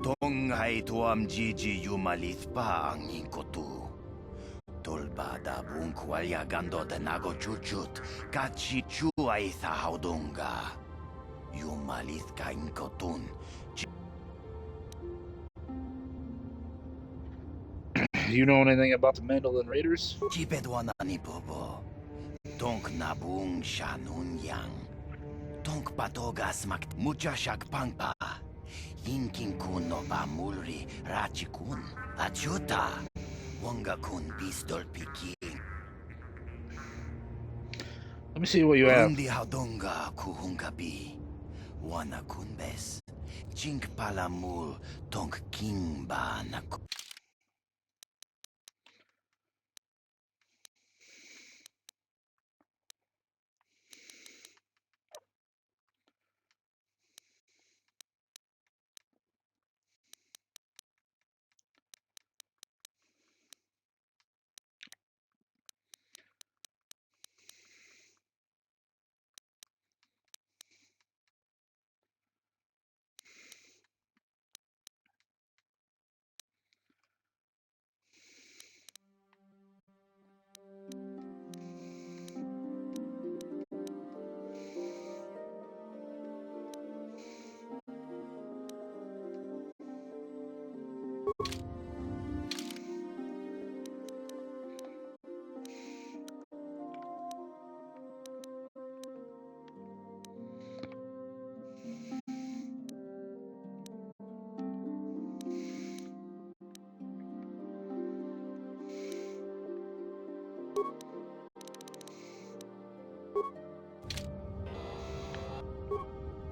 동하이 도암지지 유말리스파 앙인코투 돌바다 붕쿠알야 간도데 나고 추추트 같이 추아이사 하우동가 유말리스카 인코툰 You know anything about the Mandolin Raiders? 집에도하나니 보보 동크 나붕 샤눈양 동크 바토가스 막 무자샥 방파 인킨쿤 노바 물리 라치쿤 아주타 원가쿤 비스돌 피키 Let me see what you have. 룬디 하동가 쿠훈가비 와나쿤 베스 징크 팔라물 동크 킹바 나쿠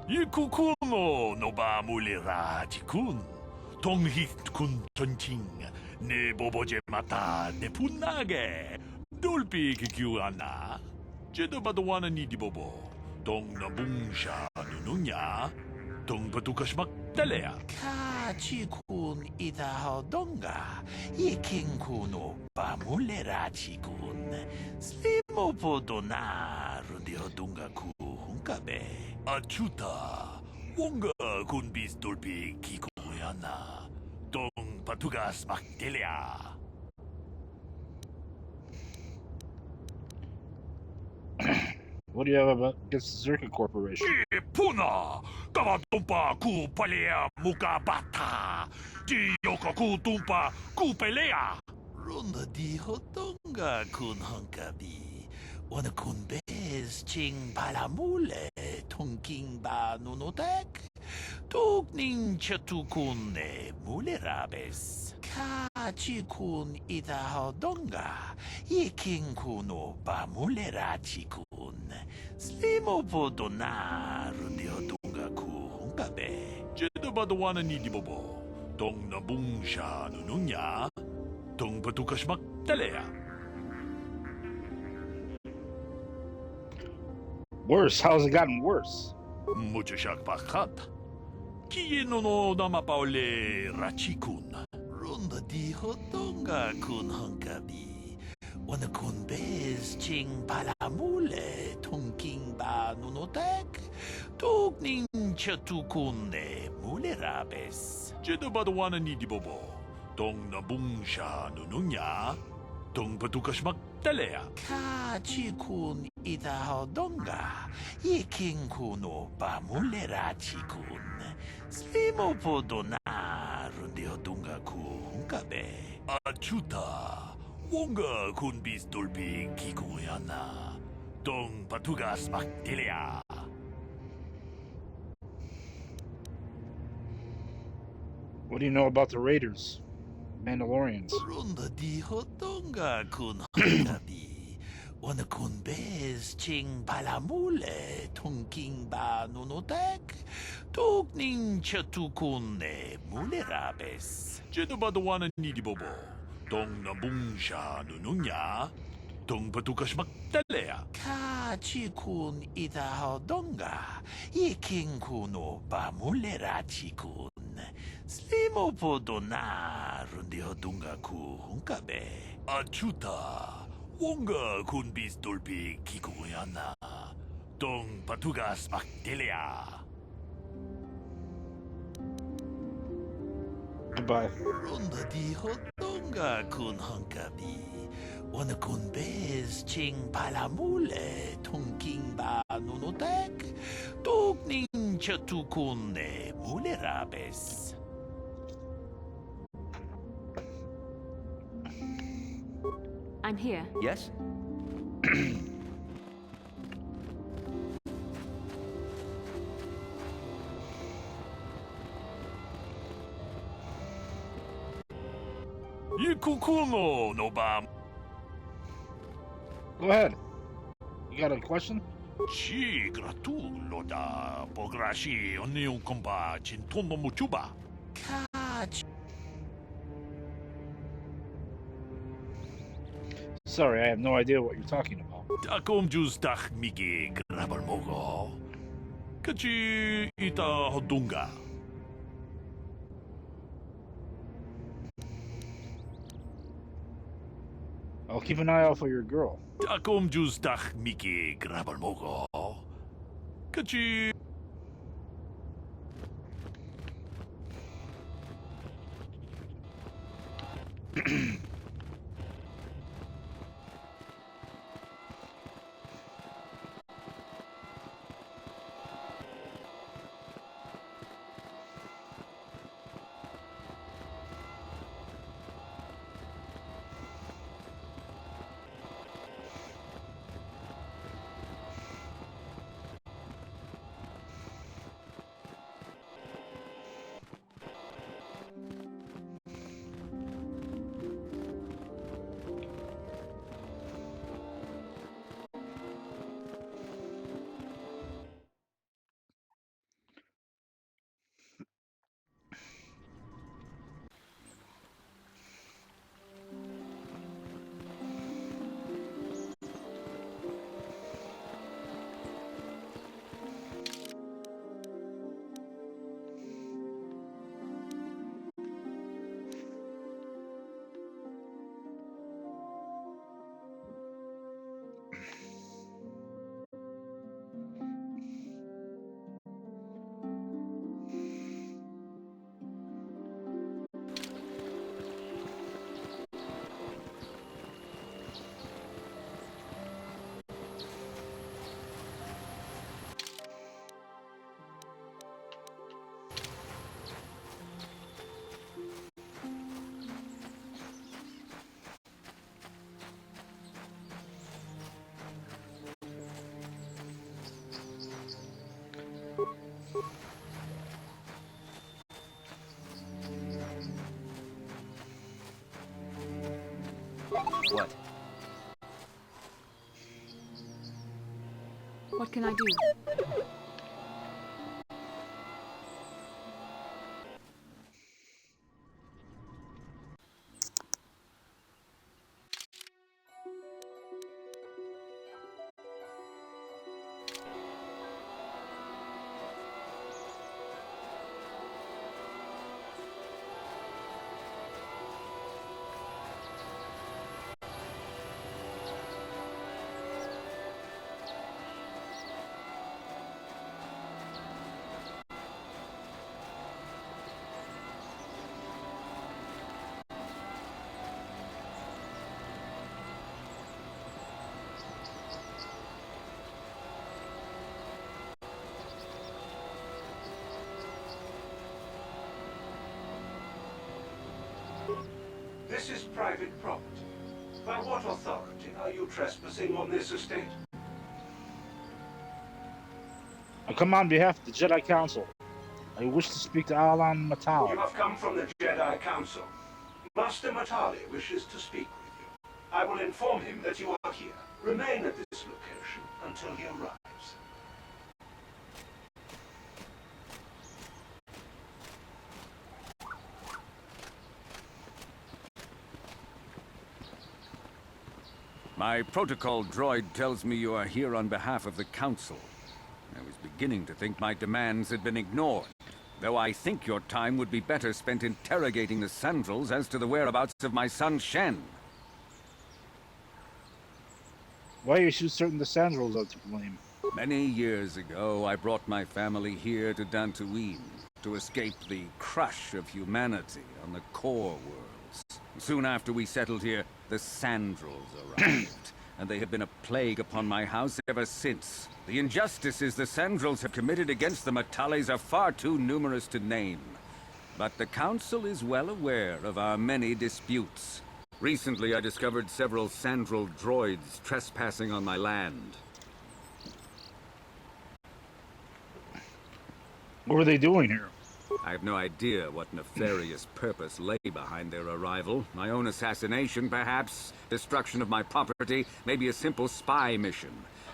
이쿠쿠노 노바물리라지군 동히군 전칭 네 보보제 마타 네 분나게 돌비 기규하나 제도바도 와는 이디보보 동나붕샤 누누냐 동바두카시막 달래야 카지군 이다하던가 이킹쿠노 바물레라지군 슬리모보도나 루디오둥가쿠 hunkabe 아추타 뭔가 군비스 돌비 기고야나 동 바투가스 막델야 What do you have about against the Circuit Corporation? 푸나 까마tumpa 쿠팔레야 무카바타 디요카 쿠tumpa 쿠펠레야 론다 디호동가 군헝가비 Wanna kun bes ching palamule tongking ba nunotek tuk ning chatu kun ne mulerabes kachi kun ita hodonga iking kuno ba mulerachi kun slimo podona rundi hodonga ku hungabe jedo badowana ni dibobo dong na bungsha nununya dong batukashmak talea. Worse? How's it gotten worse? Mucho shakpakat. Kieno no namapaole rachikun. Ronda di hotonga kun hunkabi. Wana kun bez ching palamule tongking ba nunotek. Tugning chatukun ne mulerabes. Jedabado wana ni dibobo. Dong na bungsha nununya. Dong batukashmak talea. Kachikun 이다하던가 이킹쿠노 바물레라치군 슬리모포도나 룬디오동가쿠 hunkabe 아추타 뭔가 군비스 돌비 기고야나 동 바투가스 막딜야 What do you know about the Raiders? Mandalorians. 룬다 디호동가 군 hunkabi Wanna kun bez ching palamule tongking ba nunotek tugning chatukun ne mulerabes jedobado wana ni dibobo dong na bungsha nununya dong batukashmak talea kachikun idahodonga ikingkuno ba mulerachikun slimopodo나 rundihodunga ku hunkabe achuta 뭔가 군비스 돌비 기고야나 동 바투가스 막딜야 Goodbye. Ronda di hotonga kun hankabi. Wana kun bez ching palamule tonking ba nunotek. Tok ning chatukune mule rabes. I'm here. Yes? Yikukuno no ba. Go ahead. You got a question? Chi gratulo da pograshi onion komba chintomo muchuba. Kach. Sorry, I have no idea what you're talking about. Takom jus tak migi grabal mogo. Kachi ita hodunga. I'll keep an eye out for your girl. Takom jus tak migi grabal mogo. Kachi. What? What can I do? This is private property. By what authority are you trespassing on this estate? I come on behalf of the Jedi Council. I wish to speak to Alan You Matau. have come from the Jedi Council. Master Matali wishes to speak with you. I will inform him that you are here. Remain at this location until he arrives. My protocol droid tells me you are here on behalf of the Council. I was beginning to think my demands had been ignored, though I think your time would be better spent interrogating the Sandals as to the whereabouts of my son Shen. Why are you certain the Sandals are to blame? Many years ago, I brought my family here to Dantooine. to escape the crush of humanity on the core worlds. Soon after we settled here, the Sandrels arrived, and they have been a plague upon my house ever since. The injustices the Sandrels have committed against the Matales are far too numerous to name. But the Council is well aware of our many disputes. Recently, I discovered several Sandrel droids trespassing on my land. What were they doing here? I have no idea what nefarious purpose lay behind their arrival. My own assassination, perhaps. Destruction of my property. Maybe a simple spy mission.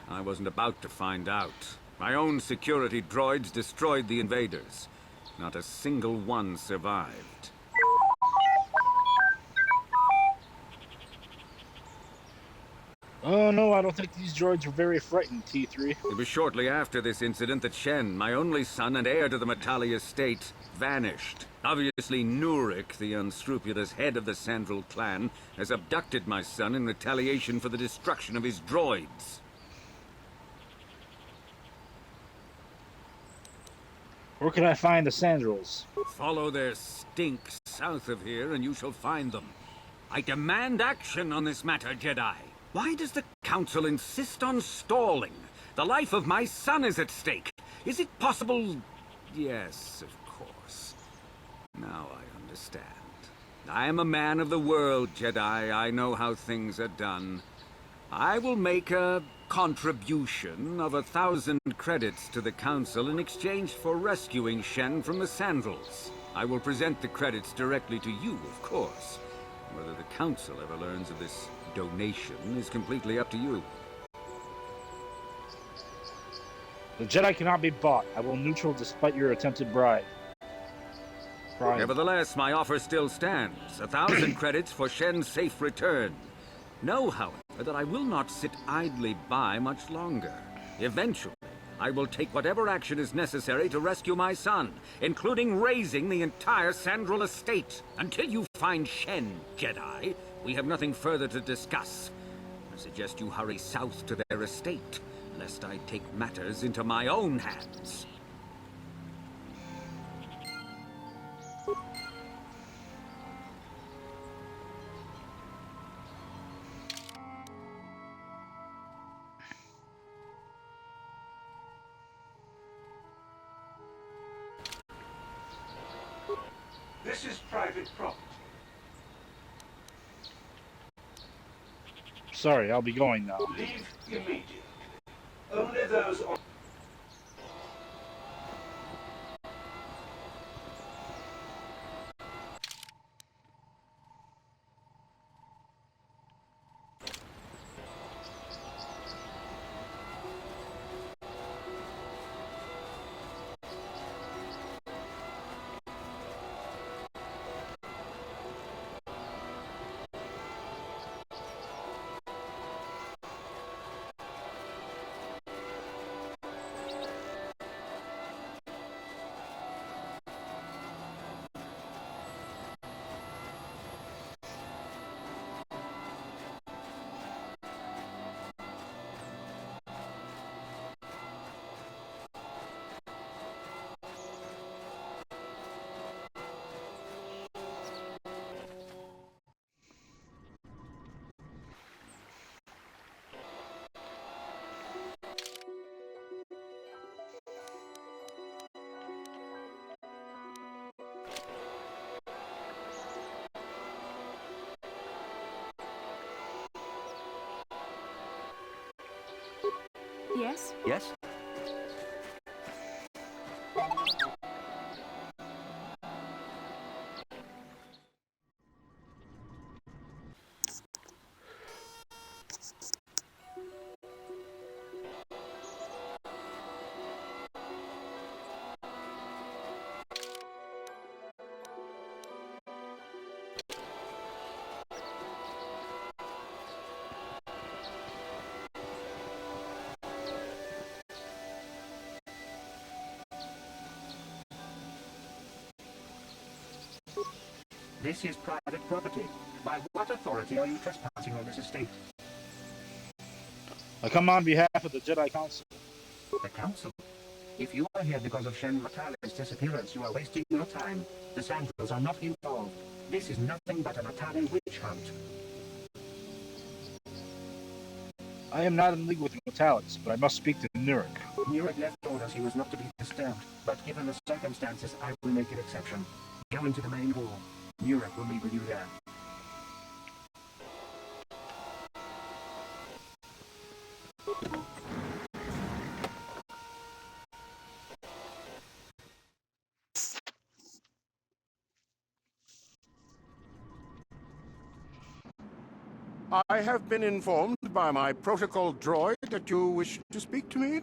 I wasn't about to find out. My own security droids destroyed the invaders. Not a single one survived. Oh no, I don't think these droids were very frightened, T3. It was shortly after this incident that Shen, my only son and heir to the Matali estate, vanished. Obviously, Nurik, the unscrupulous head of the Sandrel clan, has abducted my son in retaliation for the destruction of his droids. Where can I find the Sandrels? Follow their stink south of here and you shall find them. I demand action on this matter, Jedi. Why does the Council insist on stalling? The life of my son is at stake. Is it possible? Yes, of course. Now I understand. I am a man of the world, Jedi. I know how things are done. I will make a contribution of 1,000 credits to the Council in exchange for rescuing Shen from the Sandrels. I will present the credits directly to you, of course. Whether the Council ever learns of this donation is completely up to you. The Jedi cannot be bought. I will neutral despite your attempted bribe. Nevertheless, my offer still stands. 1,000 credits for Shen's safe return. Know, however, that I will not sit idly by much longer. Eventually, I will take whatever action is necessary to rescue my son, including razing the entire Sandrel estate. Until you find Shen, Jedi, we have nothing further to discuss. I suggest you hurry south to their estate, lest I take matters into my own hands. This is private property. Sorry, I'll be going now. Leave immediately. Only those on... Yes? Yes? This is private property. By what authority are you trespassing on this estate? I come on behalf of the Jedi Council. The Council? If you are here because of Shen Matale's disappearance, you are wasting your time. The Sandals are not involved. This is nothing but a Matale witch hunt. I am not in league with Metallics, but I must speak to Nurik. Nurik left orders he was not to be disturbed, but given the circumstances, I will make an exception. Go into the main hall. Nurik will meet with you there. I have been informed by my protocol droid that you wish to speak to me.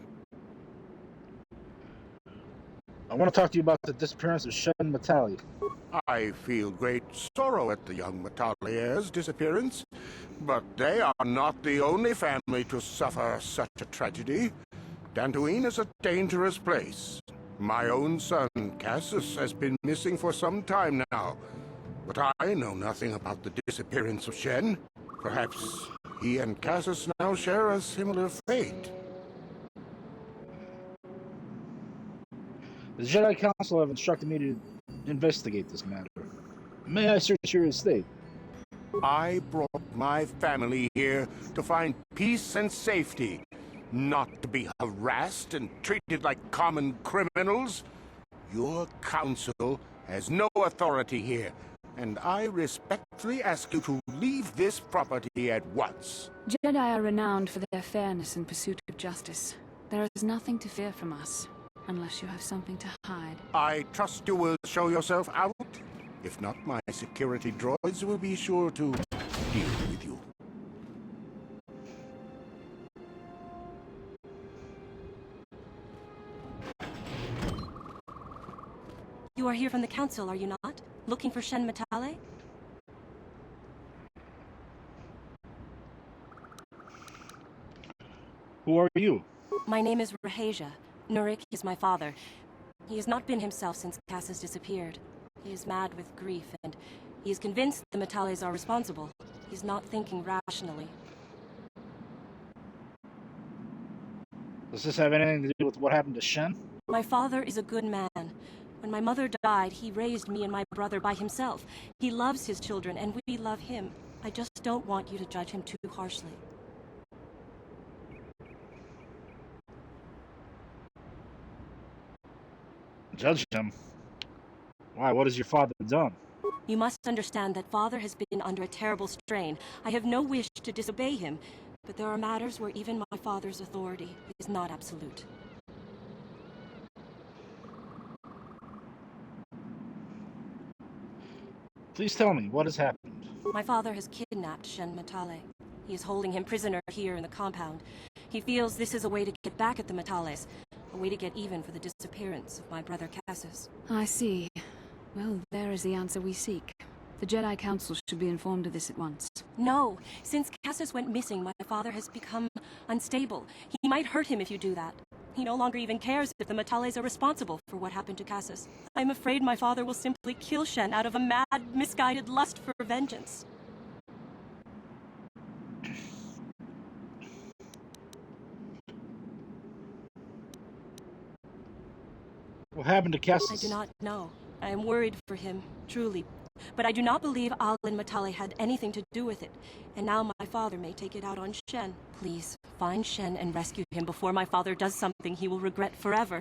I want to talk to you about the disappearance of Shen Matali. I feel great sorrow at the young Metalliers' disappearance, but they are not the only family to suffer such a tragedy. Dantooine is a dangerous place. My own son, Cassius, has been missing for some time now, but I know nothing about the disappearance of Shen. Perhaps he and Cassius now share a similar fate. The Jedi Council have instructed me to investigate this matter. May I search your estate? I brought my family here to find peace and safety, not to be harassed and treated like common criminals. Your council has no authority here, and I respectfully ask you to leave this property at once. Jedi are renowned for their fairness and pursuit of justice. There is nothing to fear from us, unless you have something to hide. I trust you will show yourself out. If not, my security droids will be sure to deal with you. You are here from the council, are you not? Looking for Shen Matale? Who are you? My name is Rahasia. Nurik is my father. He has not been himself since Cassius disappeared. He is mad with grief, and he is convinced the Matales are responsible. He's not thinking rationally. Does this have anything to do with what happened to Shen? My father is a good man. When my mother died, he raised me and my brother by himself. He loves his children, and we love him. I just don't want you to judge him too harshly. Judge him? Why, what has your father done? You must understand that father has been under a terrible strain. I have no wish to disobey him, but there are matters where even my father's authority is not absolute. Please tell me, what has happened? My father has kidnapped Shen Matale. He is holding him prisoner here in the compound. He feels this is a way to get back at the Matales, a way to get even for the disappearance of my brother Cassius. I see. Well, there is the answer we seek. The Jedi Council should be informed of this at once. No! Since Cassius went missing, my father has become unstable. He might hurt him if you do that. He no longer even cares if the Matales are responsible for what happened to Cassius. I'm afraid my father will simply kill Shen out of a mad, misguided lust for vengeance. What happened to Cassius? I do not know. I am worried for him, truly. But I do not believe Alin Matale had anything to do with it. And now my father may take it out on Shen. Please, find Shen and rescue him before my father does something he will regret forever.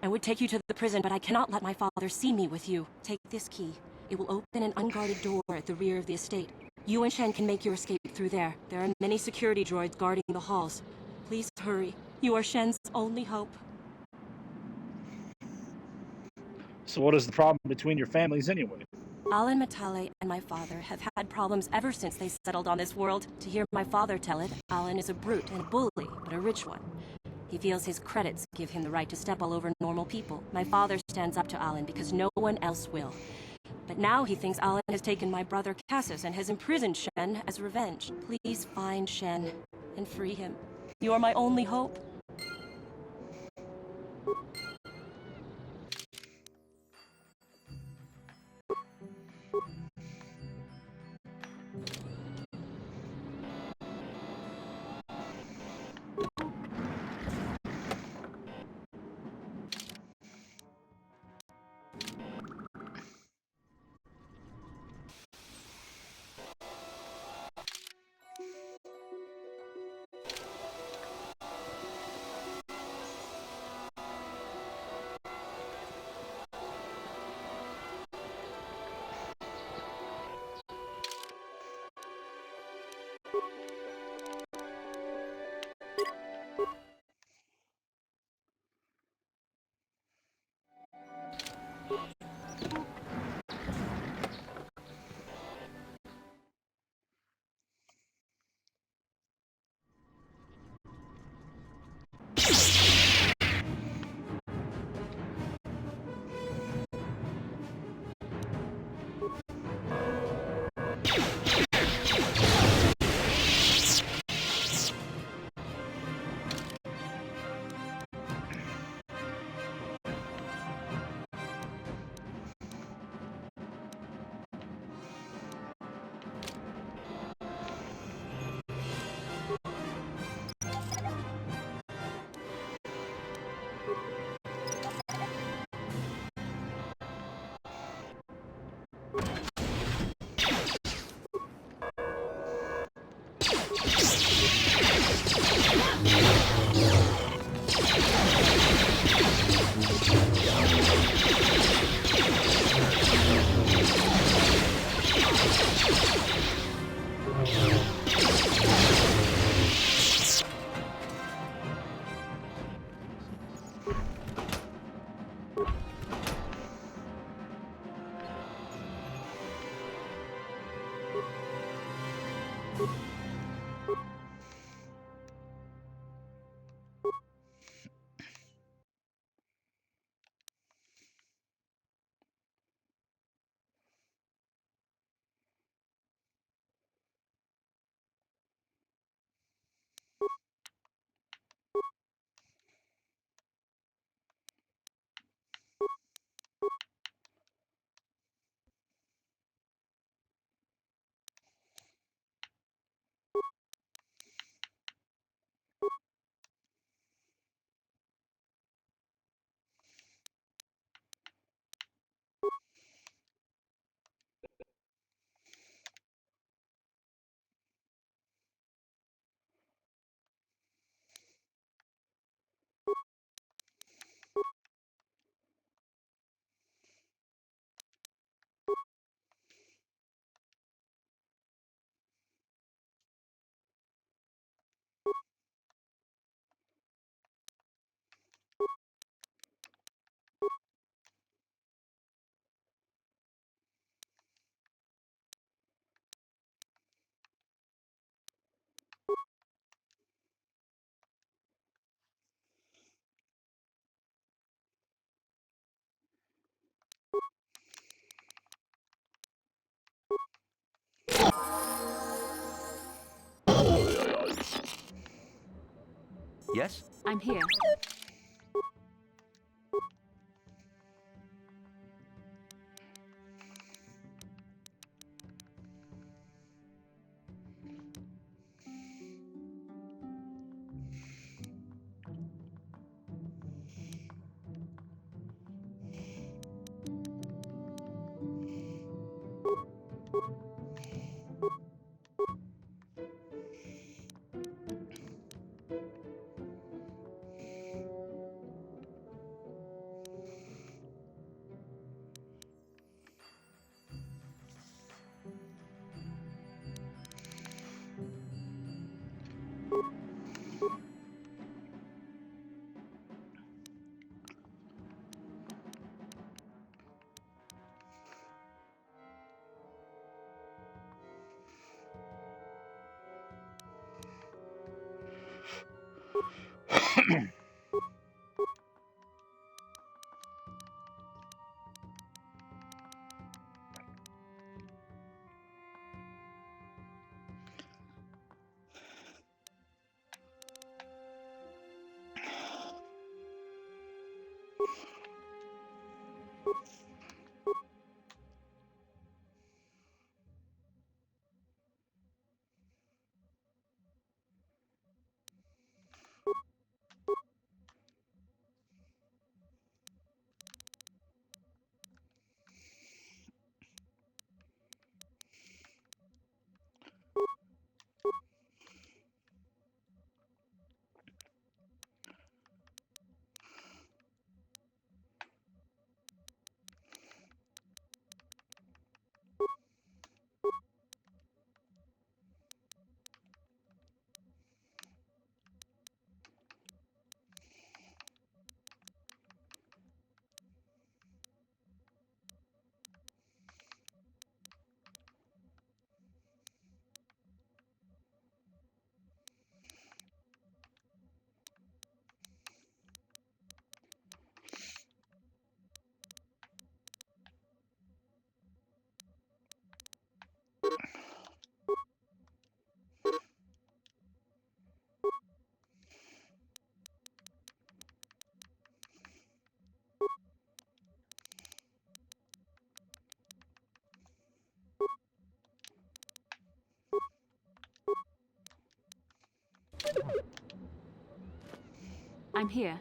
I would take you to the prison, but I cannot let my father see me with you. Take this key. It will open an unguarded door at the rear of the estate. You and Shen can make your escape through there. There are many security droids guarding the halls. Please hurry. You are Shen's only hope. So what is the problem between your families anyway? Alin Matale and my father have had problems ever since they settled on this world. To hear my father tell it, Alin is a brute and a bully, but a rich one. He feels his credits give him the right to step all over normal people. My father stands up to Alin because no one else will. But now he thinks Alin has taken my brother Cassius and has imprisoned Shen as revenge. Please find Shen and free him. You are my only hope. Yes? I'm here. I'm here.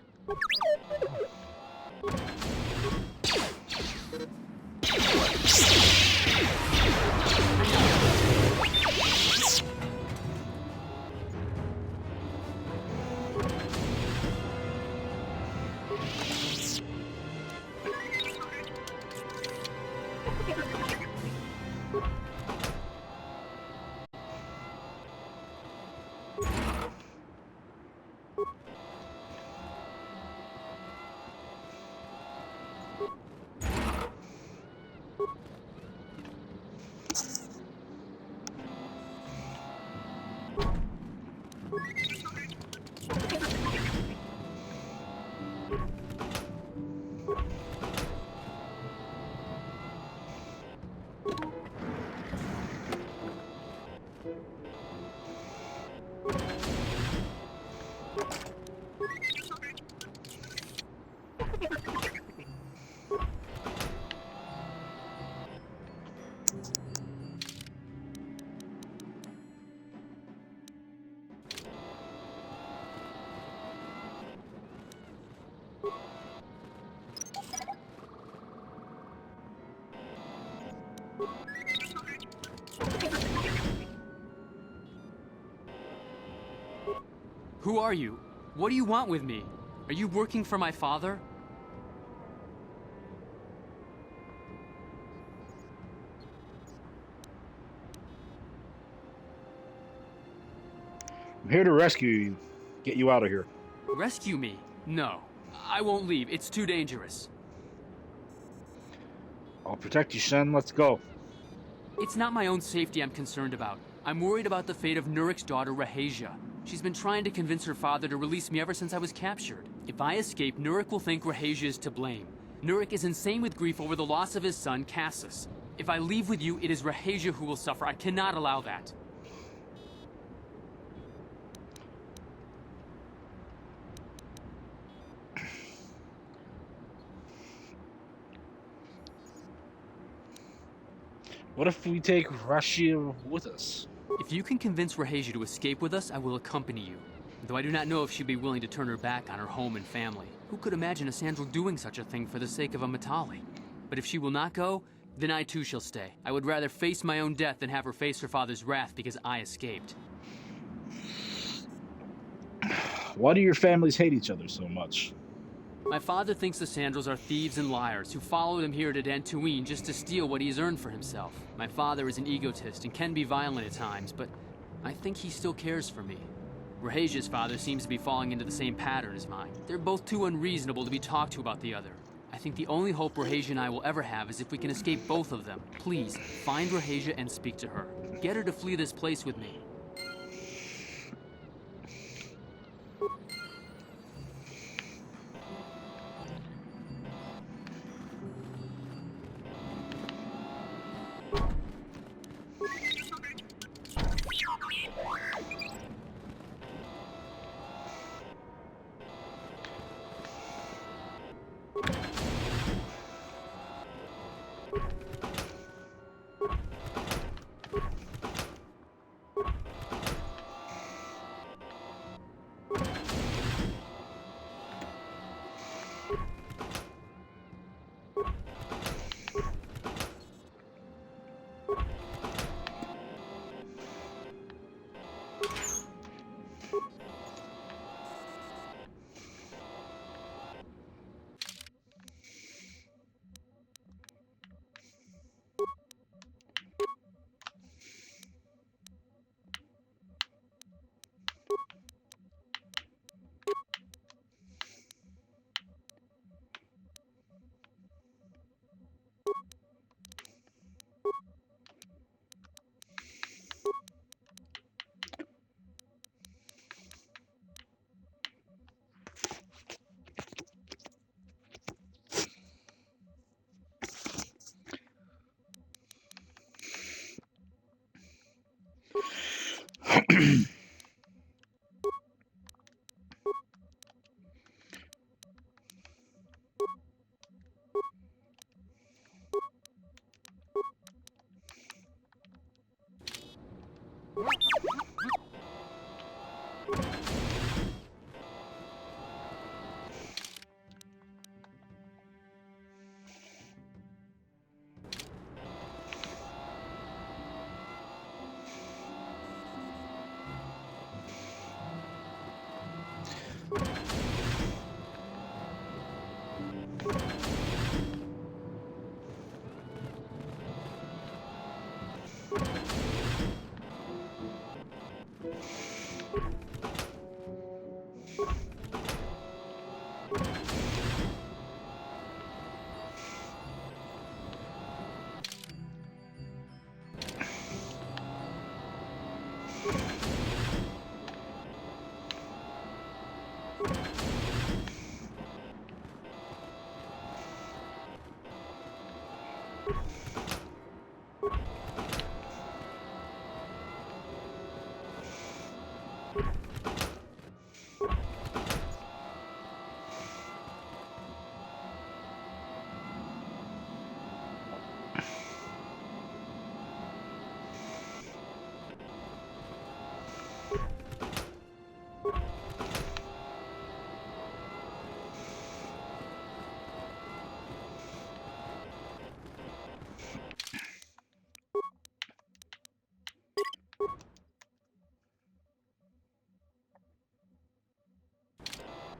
Who are you? What do you want with me? Are you working for my father? I'm here to rescue you. Get you out of here. Rescue me? No. I won't leave. It's too dangerous. I'll protect you, Shen. Let's go. It's not my own safety I'm concerned about. I'm worried about the fate of Nurik's daughter, Rahasia. She's been trying to convince her father to release me ever since I was captured. If I escape, Nurik will think Rahasia is to blame. Nurik is insane with grief over the loss of his son, Cassus. If I leave with you, it is Rahasia who will suffer. I cannot allow that. What if we take Rashia with us? If you can convince Rahasia to escape with us, I will accompany you. Though I do not know if she'd be willing to turn her back on her home and family. Who could imagine a Sandral doing such a thing for the sake of a Matali? But if she will not go, then I too shall stay. I would rather face my own death than have her face her father's wrath because I escaped. Why do your families hate each other so much? My father thinks the Sandrals are thieves and liars who followed him here to Dantooine just to steal what he has earned for himself. My father is an egotist and can be violent at times, but I think he still cares for me. Rahasia's father seems to be falling into the same pattern as mine. They're both too unreasonable to be talked to about the other. I think the only hope Rahasia and I will ever have is if we can escape both of them. Please, find Rahasia and speak to her. Get her to flee this place with me.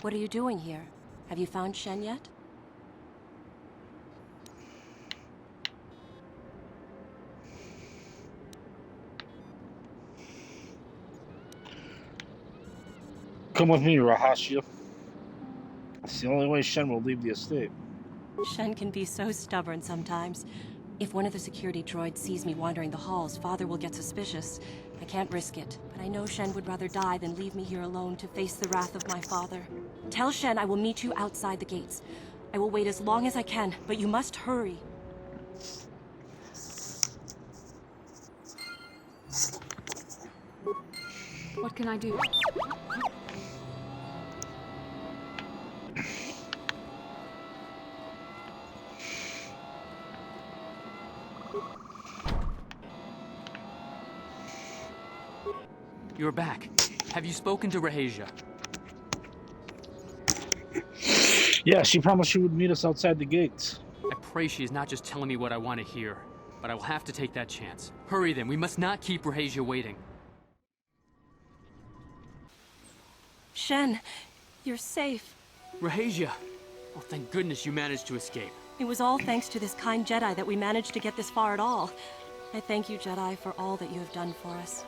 What are you doing here? Have you found Shen yet? Come with me, Rahashia. It's the only way Shen will leave the estate. Shen can be so stubborn sometimes. If one of the security droids sees me wandering the halls, Father will get suspicious. I can't risk it, but I know Shen would rather die than leave me here alone to face the wrath of my father. Tell Shen I will meet you outside the gates. I will wait as long as I can, but you must hurry. What can I do? You're back. Have you spoken to Rahasia? Yeah, she promised she would meet us outside the gates. I pray she is not just telling me what I want to hear, but I will have to take that chance. Hurry then, we must not keep Rahasia waiting. Shen, you're safe. Rahasia! Oh, thank goodness you managed to escape. It was all thanks to this kind Jedi that we managed to get this far at all. I thank you, Jedi, for all that you have done for us.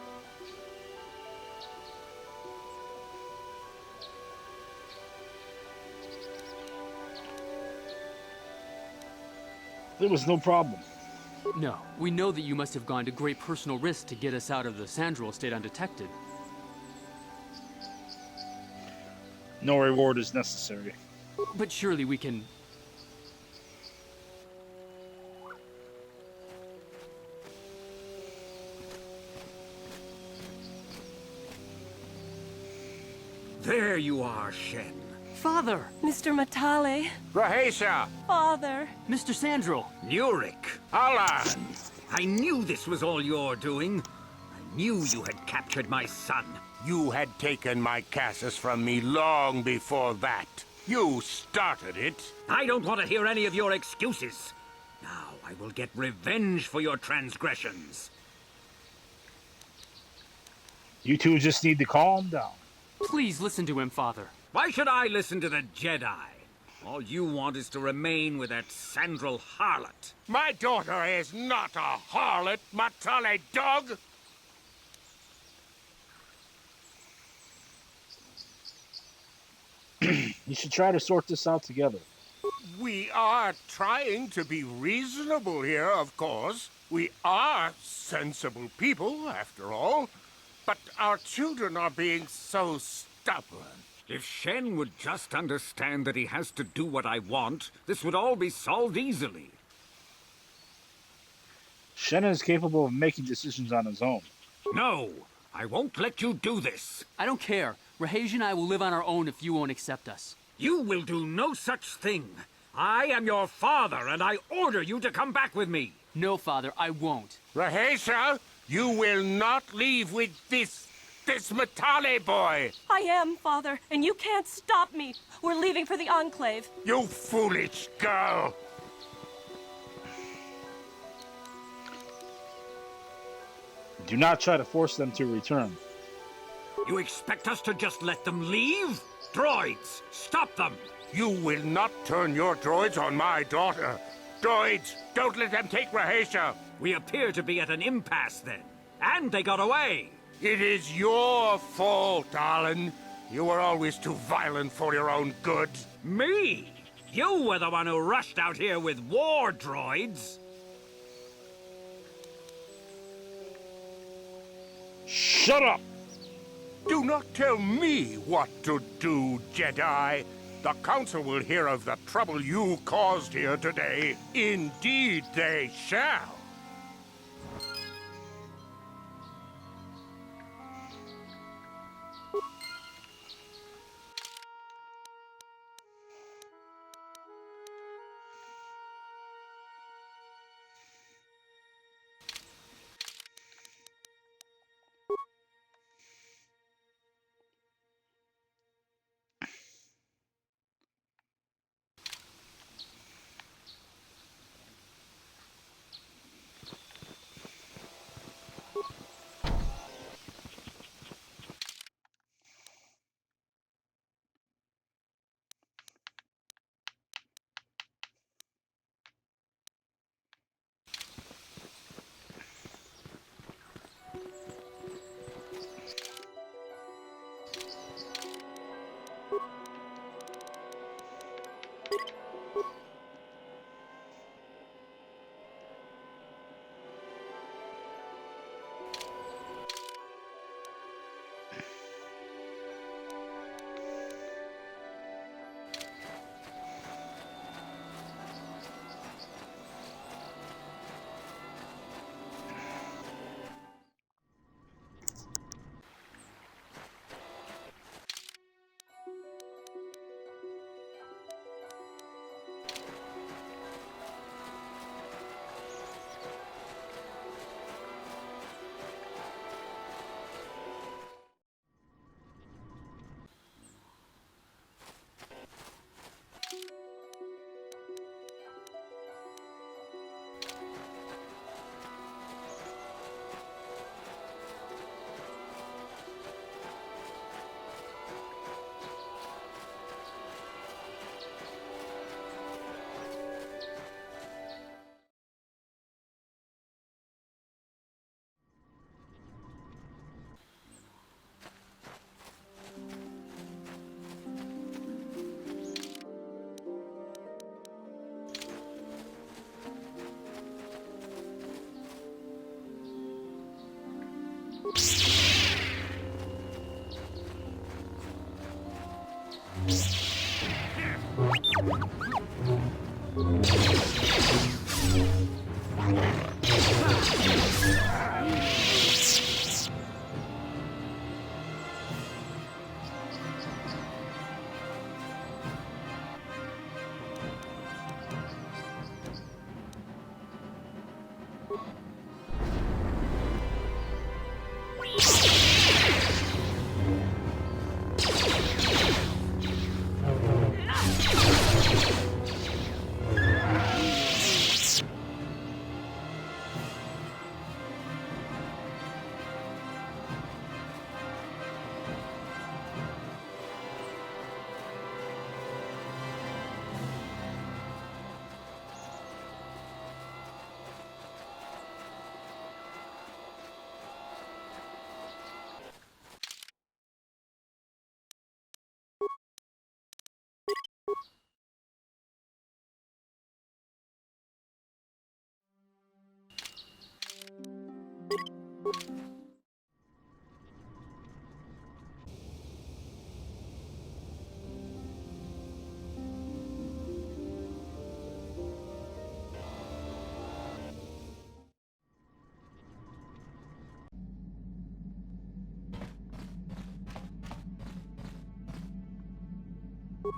There was no problem. No, we know that you must have gone to great personal risk to get us out of the Sandral estate undetected. No reward is necessary. But surely we can... There you are, Shen. Father! Mr. Matale. Rahasia! Father. Mr. Sandral! Nurik! Alan! I knew this was all your doing. I knew you had captured my son. You had taken my Cassus from me long before that. You started it. I don't want to hear any of your excuses. Now I will get revenge for your transgressions. You two just need to calm down. Please listen to him, Father. Why should I listen to the Jedi? All you want is to remain with that Sandral harlot. My daughter is not a harlot, Matale dog! You should try to sort this out together. We are trying to be reasonable here, of course. We are sensible people, after all. But our children are being so stubborn. If Shen would just understand that he has to do what I want, this would all be solved easily. Shen is capable of making decisions on his own. No, I won't let you do this. I don't care. Rahasia and I will live on our own if you won't accept us. You will do no such thing. I am your father, and I order you to come back with me. No, Father, I won't. Rahasia, you will not leave with this Matale boy. I am, Father, and you can't stop me. We're leaving for the Enclave. You foolish girl. Do not try to force them to return. You expect us to just let them leave? Droids, stop them! You will not turn your droids on my daughter. Droids, don't let them take Rahasia. We appear to be at an impasse then. And they got away. It is your fault, Alan. You were always too violent for your own good. Me? You were the one who rushed out here with war droids. Shut up! Do not tell me what to do, Jedi. The Council will hear of the trouble you caused here today. Indeed they shall.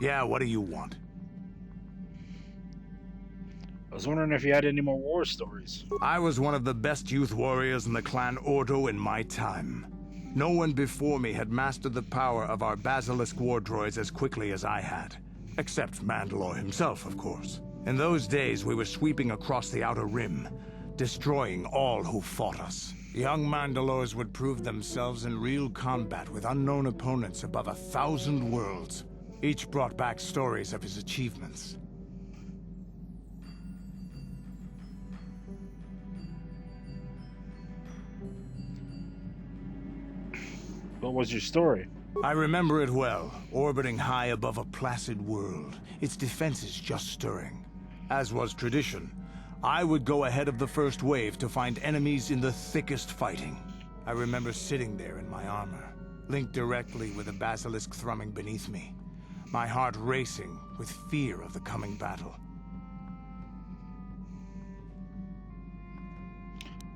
Yeah, what do you want? I was wondering if you had any more war stories. I was one of the best youth warriors in the clan Ordo in my time. No one before me had mastered the power of our basilisk war droids as quickly as I had. Except Mandalore himself, of course. In those days, we were sweeping across the Outer Rim, destroying all who fought us. Young Mandalores would prove themselves in real combat with unknown opponents above 1,000 worlds. Each brought back stories of his achievements. What was your story? I remember it well, orbiting high above a placid world, its defenses just stirring. As was tradition, I would go ahead of the first wave to find enemies in the thickest fighting. I remember sitting there in my armor, linked directly with the basilisk thrumming beneath me. my heart racing with fear of the coming battle.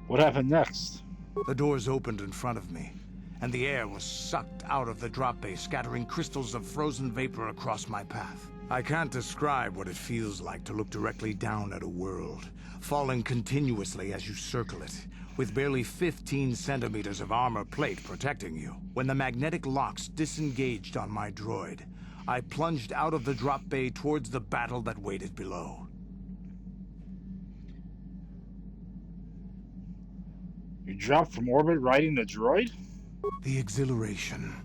What happened next? The doors opened in front of me, and the air was sucked out of the drop bay, scattering crystals of frozen vapor across my path. I can't describe what it feels like to look directly down at a world, falling continuously as you circle it, with barely 15 centimeters of armor plate protecting you. When the magnetic locks disengaged on my droid, I plunged out of the drop bay towards the battle that waited below. You dropped from orbit riding the droid? The exhilaration,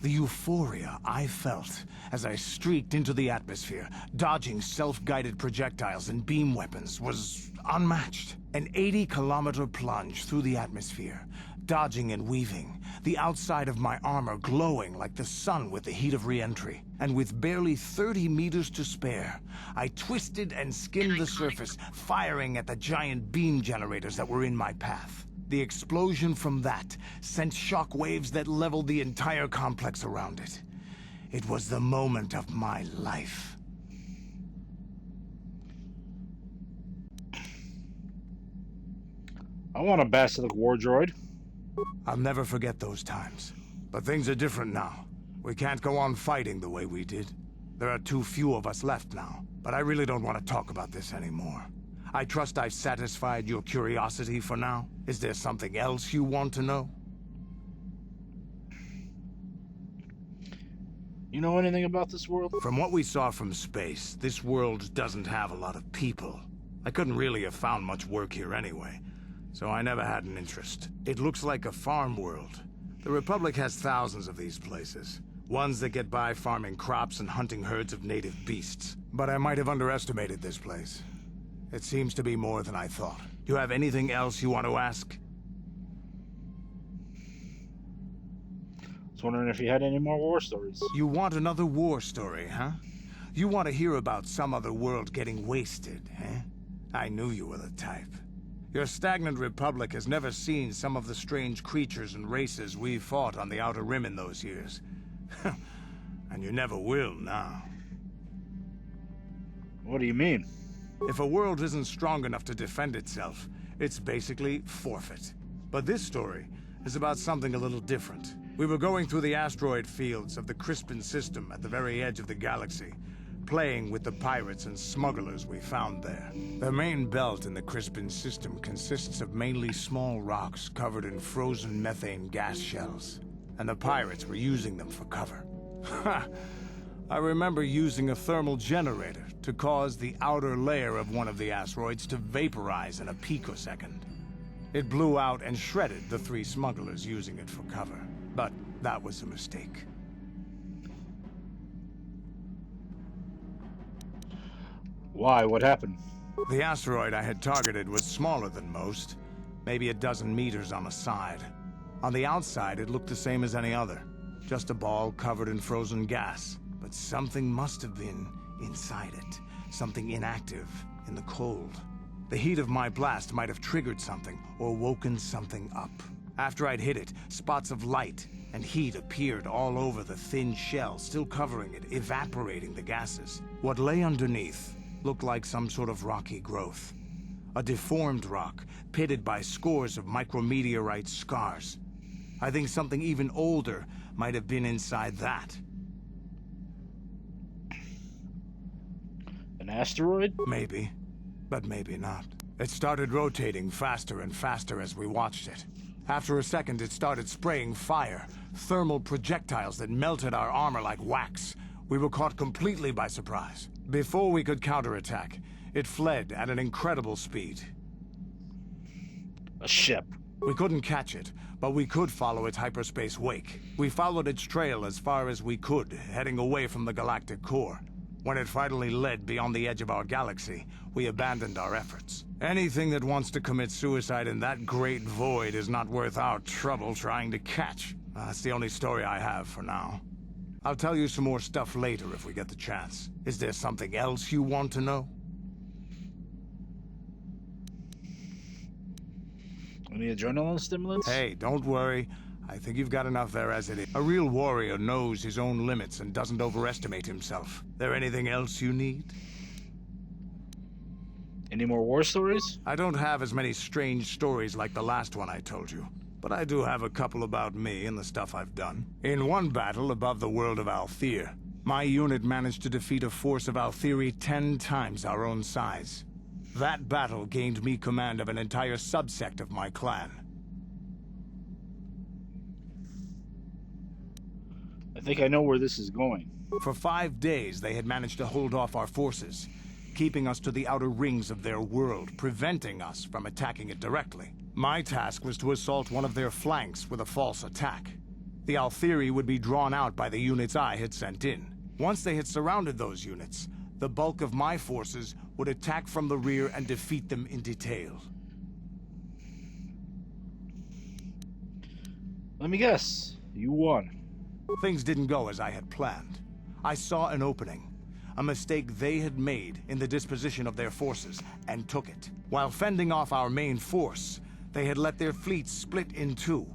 the euphoria I felt as I streaked into the atmosphere, dodging self-guided projectiles and beam weapons, was unmatched. An 80-kilometer plunge through the atmosphere, dodging and weaving, the outside of my armor glowing like the sun with the heat of re-entry. And with barely 30 meters to spare, I twisted and skimmed the surface, firing at the giant beam generators that were in my path. The explosion from that sent shock waves that leveled the entire complex around it. It was the moment of my life. I want a basilisk war droid. I'll never forget those times. But things are different now. We can't go on fighting the way we did. There are too few of us left now. But I really don't want to talk about this anymore. I trust I've satisfied your curiosity for now. Is there something else you want to know? You know anything about this world? From what we saw from space, this world doesn't have a lot of people. I couldn't really have found much work here anyway, so I never had an interest. It looks like a farm world. The Republic has thousands of these places. Ones that get by farming crops and hunting herds of native beasts. But I might have underestimated this place. It seems to be more than I thought. Do you have anything else you want to ask? I was wondering if you had any more war stories. You want another war story, huh? You want to hear about some other world getting wasted, eh? I knew you were the type. Your stagnant Republic has never seen some of the strange creatures and races we fought on the Outer Rim in those years. And you never will now. What do you mean? If a world isn't strong enough to defend itself, it's basically forfeit. But this story is about something a little different. We were going through the asteroid fields of the Crispin system at the very edge of the galaxy, playing with the pirates and smugglers we found there. The main belt in the Crispin system consists of mainly small rocks covered in frozen methane gas shells, and the pirates were using them for cover. Ha! I remember using a thermal generator to cause the outer layer of one of the asteroids to vaporize in a picosecond. It blew out and shredded the 3 smugglers using it for cover. But that was a mistake. Why? What happened? The asteroid I had targeted was smaller than most, maybe a dozen meters on a side. On the outside, it looked the same as any other, just a ball covered in frozen gas. But something must have been inside it, something inactive in the cold. The heat of my blast might have triggered something or woken something up. After I'd hit it, spots of light and heat appeared all over the thin shell, still covering it, evaporating the gases. What lay underneath looked like some sort of rocky growth. A deformed rock, pitted by scores of micrometeorite scars. I think something even older might have been inside that. An asteroid? Maybe, but maybe not. It started rotating faster and faster as we watched it. After a second, it started spraying fire, thermal projectiles that melted our armor like wax. We were caught completely by surprise. Before we could counterattack, it fled at an incredible speed. A ship. We couldn't catch it, but we could follow its hyperspace wake. We followed its trail as far as we could, heading away from the galactic core. When it finally led beyond the edge of our galaxy, we abandoned our efforts. Anything that wants to commit suicide in that great void is not worth our trouble trying to catch. That's the only story I have for now. I'll tell you some more stuff later if we get the chance. Is there something else you want to know? Any adrenaline stimulants? Hey, don't worry. I think you've got enough there as it is. A real warrior knows his own limits and doesn't overestimate himself. There anything else you need? Any more war stories? I don't have as many strange stories like the last one I told you, but I do have a couple about me and the stuff I've done. In one battle above the world of Althir, my unit managed to defeat a force of Althiri 10 times our own size. That battle gained me command of an entire subsect of my clan. I think I know where this is going. For 5 days, they had managed to hold off our forces, keeping us to the outer rings of their world, preventing us from attacking it directly. My task was to assault one of their flanks with a false attack. The Althiri would be drawn out by the units I had sent in. Once they had surrounded those units, the bulk of my forces would attack from the rear and defeat them in detail. Let me guess. You won. Things didn't go as I had planned. I saw an opening, a mistake they had made in the disposition of their forces, and took it. While fending off our main force, they had let their fleet split in two.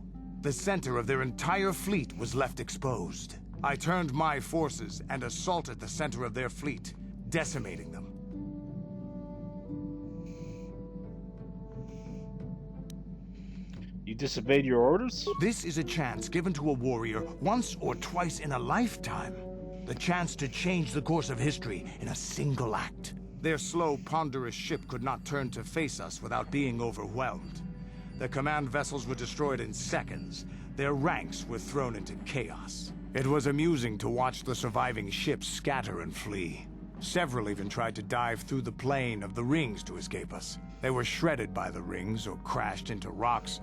The center of their entire fleet was left exposed. I turned my forces and assaulted the center of their fleet, decimating them. You disobeyed your orders? This is a chance given to a warrior once or twice in a lifetime. The chance to change the course of history in a single act. Their slow, ponderous ship could not turn to face us without being overwhelmed. The command vessels were destroyed in seconds. Their ranks were thrown into chaos. It was amusing to watch the surviving ships scatter and flee. Several even tried to dive through the plane of the rings to escape us. They were shredded by the rings, or crashed into rocks,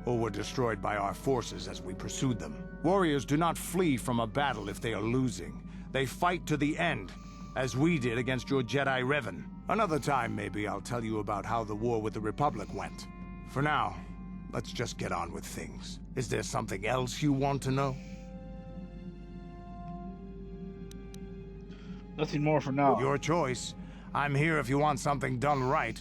or were destroyed by our forces as we pursued them. Warriors do not flee from a battle if they are losing. They fight to the end, as we did against your Jedi Revan. Another time, maybe, I'll tell you about how the war with the Republic went. For now, let's just get on with things. Is there something else you want to know? Nothing more for now. Your choice. I'm here if you want something done right.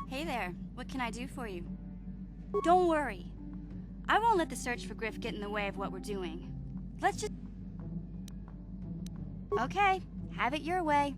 Hey there, what can I do for you? Don't worry. I won't let the search for Griff get in the way of what we're doing. Let's just... Okay, have it your way.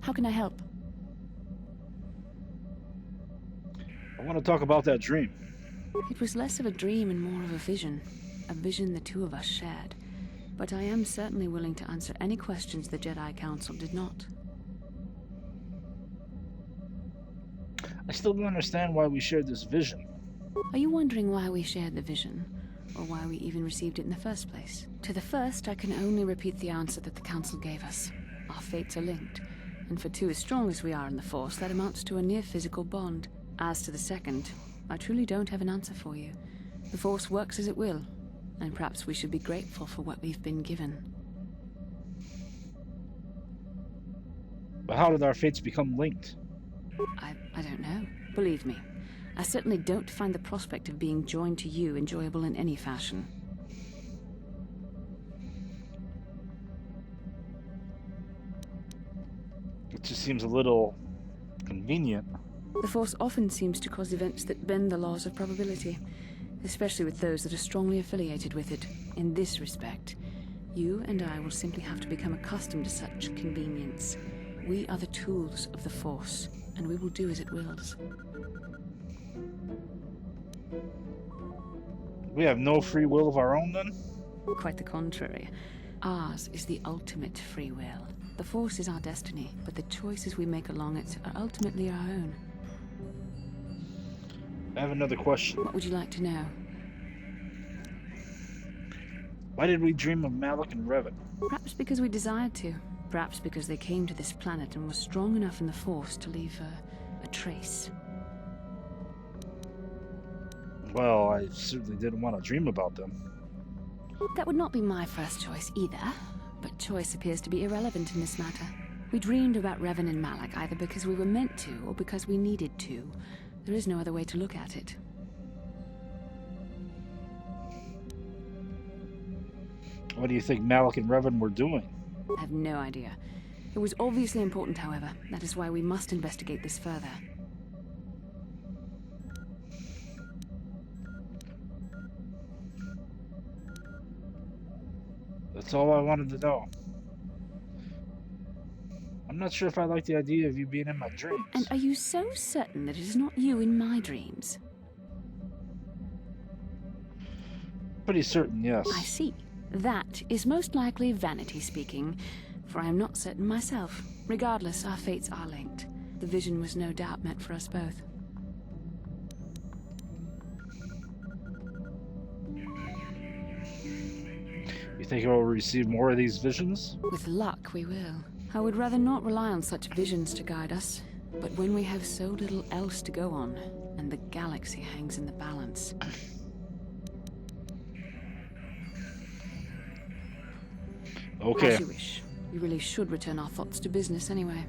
How can I help? I want to talk about that dream. It was less of a dream and more of a vision the two of us shared. But I am certainly willing to answer any questions the Jedi Council did not. I still don't understand why we shared this vision. Are you wondering why we shared the vision? Or why we even received it in the first place? To the first, I can only repeat the answer that the Council gave us. Our fates are linked. And for two as strong as we are in the Force, that amounts to a near-physical bond. As to the second, I truly don't have an answer for you. The Force works as it will, and perhaps we should be grateful for what we've been given. But how did our fates become linked? I don't know. Believe me, I certainly don't find the prospect of being joined to you enjoyable in any fashion. It just seems a little convenient. The Force often seems to cause events that bend the laws of probability, especially with those that are strongly affiliated with it. In this respect, you and I will simply have to become accustomed to such convenience. We are the tools of the Force, and we will do as it wills. We have no free will of our own, then? Quite the contrary. Ours is the ultimate free will. The Force is our destiny, but the choices we make along it are ultimately our own. I have another question. What would you like to know? Why did we dream of Malik and Revan? Perhaps because we desired to. Perhaps because they came to this planet and were strong enough in the Force to leave a trace. Well, I certainly didn't want to dream about them. That would not be my first choice either, but choice appears to be irrelevant in this matter. We dreamed about Revan and Malak either because we were meant to or because we needed to. There is no other way to look at it. What do you think Malak and Revan were doing? I have no idea. It was obviously important, however. That is why we must investigate this further. That's all I wanted to know. I'm not sure if I like the idea of you being in my dreams. And are you so certain that it is not you in my dreams? Pretty certain, yes. I see. That is most likely vanity speaking, for I am not certain myself. Regardless, our fates are linked. The vision was no doubt meant for us both. You think I will receive more of these visions? With luck, we will. I would rather not rely on such visions to guide us, but when we have so little else to go on, and the galaxy hangs in the balance... Okay. As you wish. We really should return our thoughts to business anyway.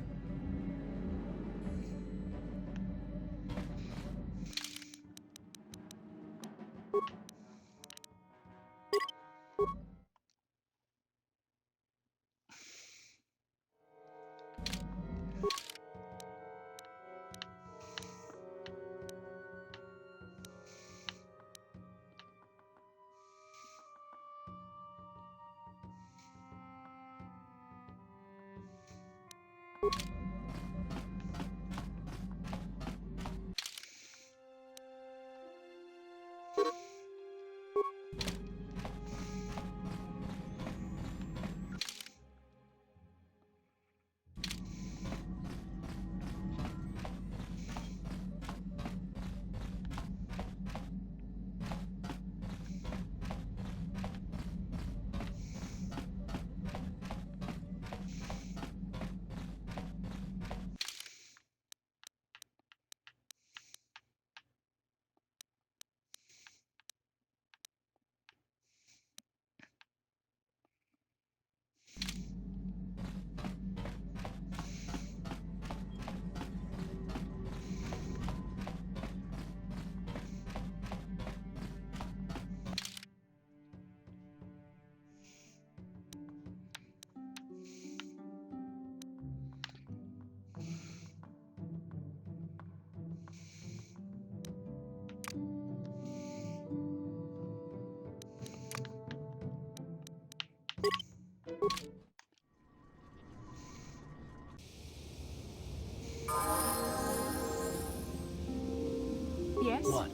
Yes? What?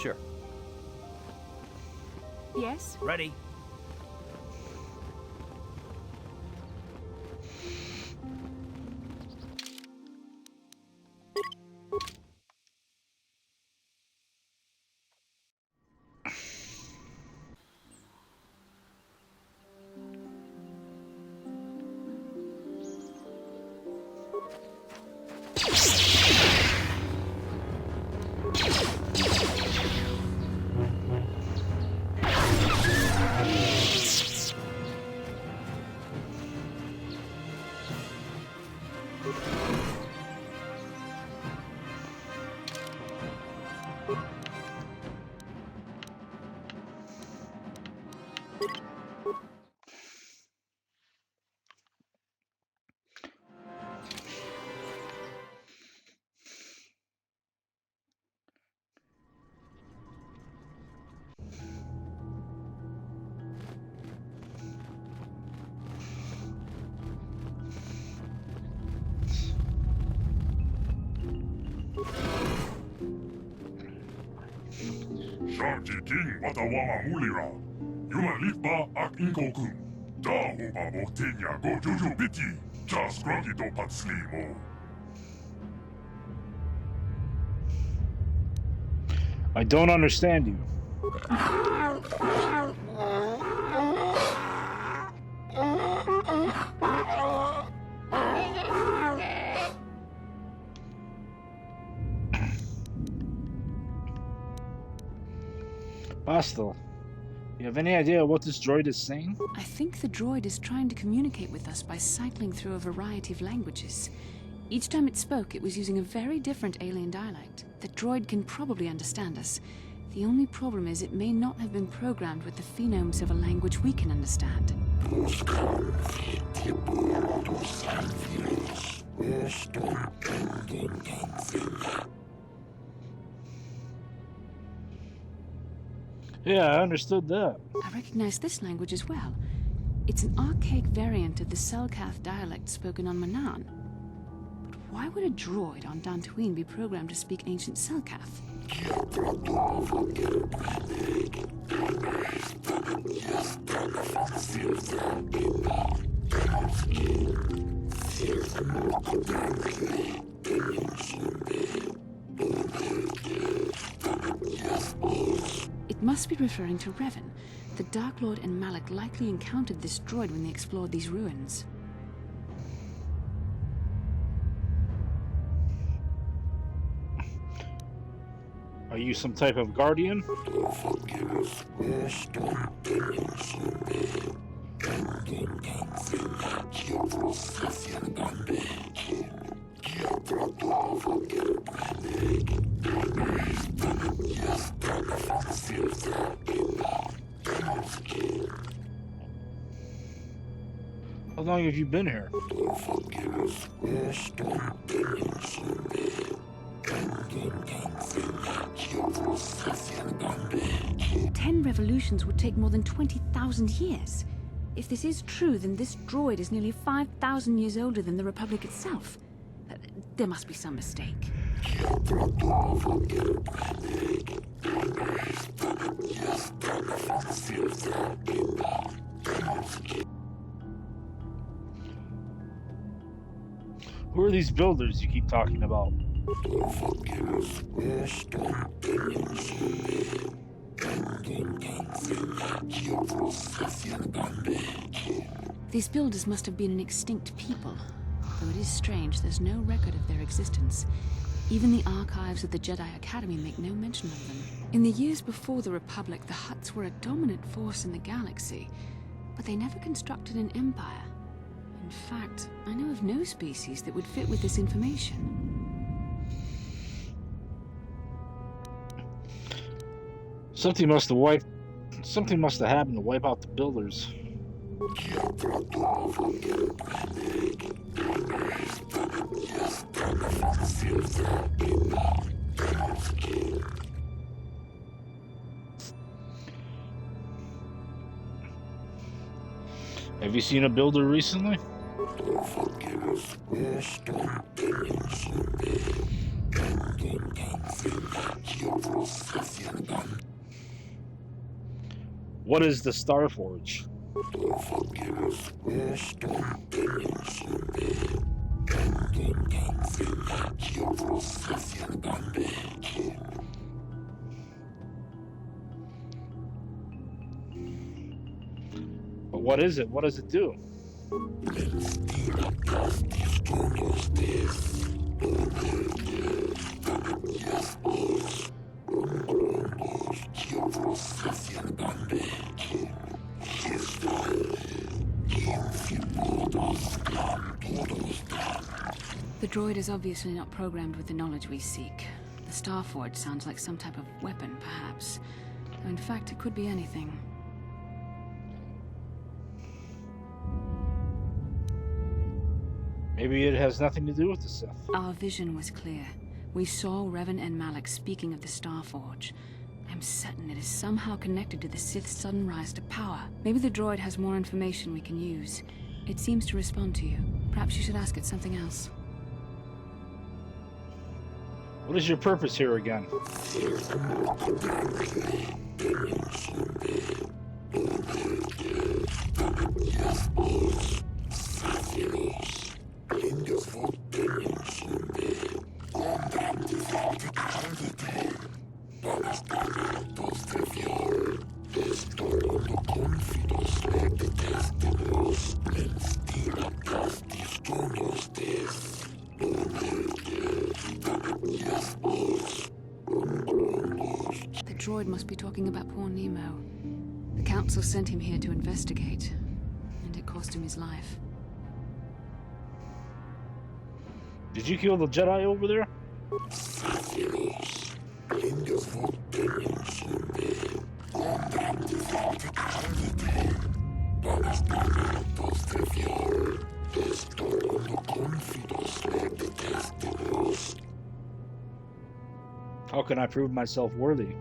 Sure. Yes? Ready. Sharji King watawama mulira. Yuma lipa ak inkokun. Da hoba boktenya go jojo biti. Jas grungi do patslimo. I don't understand you. Hostile. You have any idea what this droid is saying? I think the droid is trying to communicate with us by cycling through a variety of languages. Each time it spoke, it was using a very different alien dialect. The droid can probably understand us. The only problem is it may not have been programmed with the phonemes of a language we can understand. Yeah, I understood that. I recognize this language as well. It's an archaic variant of the Selkath dialect spoken on Manan. But why would a droid on Dantooine be programmed to speak ancient Selkath? It must be referring to Revan. The Dark Lord and Malak likely encountered this droid when they explored these ruins. Are you some type of guardian? How long have you been here? 10 revolutions would take more than 20,000 years. If this is true, then this droid is nearly 5,000 years older than the Republic itself. There must be some mistake. Who are these builders you keep talking about? These builders must have been an extinct people. Though it is strange, there's no record of their existence. Even the archives of the Jedi Academy make no mention of them. In the years before the Republic, the Hutts were a dominant force in the galaxy, but they never constructed an empire. In fact, I know of no species that would fit with this information. Something must have happened to wipe out the builders. Have you seen a builder recently? What is the Starforge? But what is it? What does it do? The droid is obviously not programmed with the knowledge we seek. The Starforge sounds like some type of weapon, perhaps. In fact, it could be anything. Maybe it has nothing to do with the Sith. Our vision was clear. We saw Revan and Malak speaking of the Starforge. I'm certain it is somehow connected to the Sith's sudden rise to power. Maybe the droid has more information we can use. It seems to respond to you. Perhaps you should ask it something else. What is your purpose here again? The droid must be talking about poor Nemo. The Council sent him here to investigate, and it cost him his life. Did you kill the Jedi over there? How can I prove myself worthy?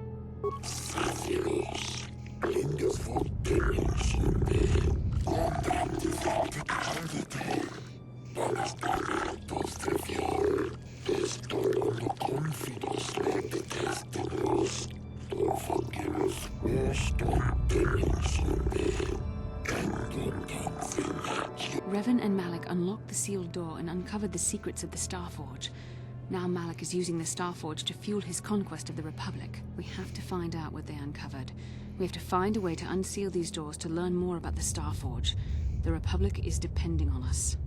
Revan and Malak unlocked the sealed door and uncovered the secrets of the Starforge. Now Malak is using the Starforge to fuel his conquest of the Republic. We have to find out what they uncovered. We have to find a way to unseal these doors to learn more about the Starforge. The Republic is depending on us.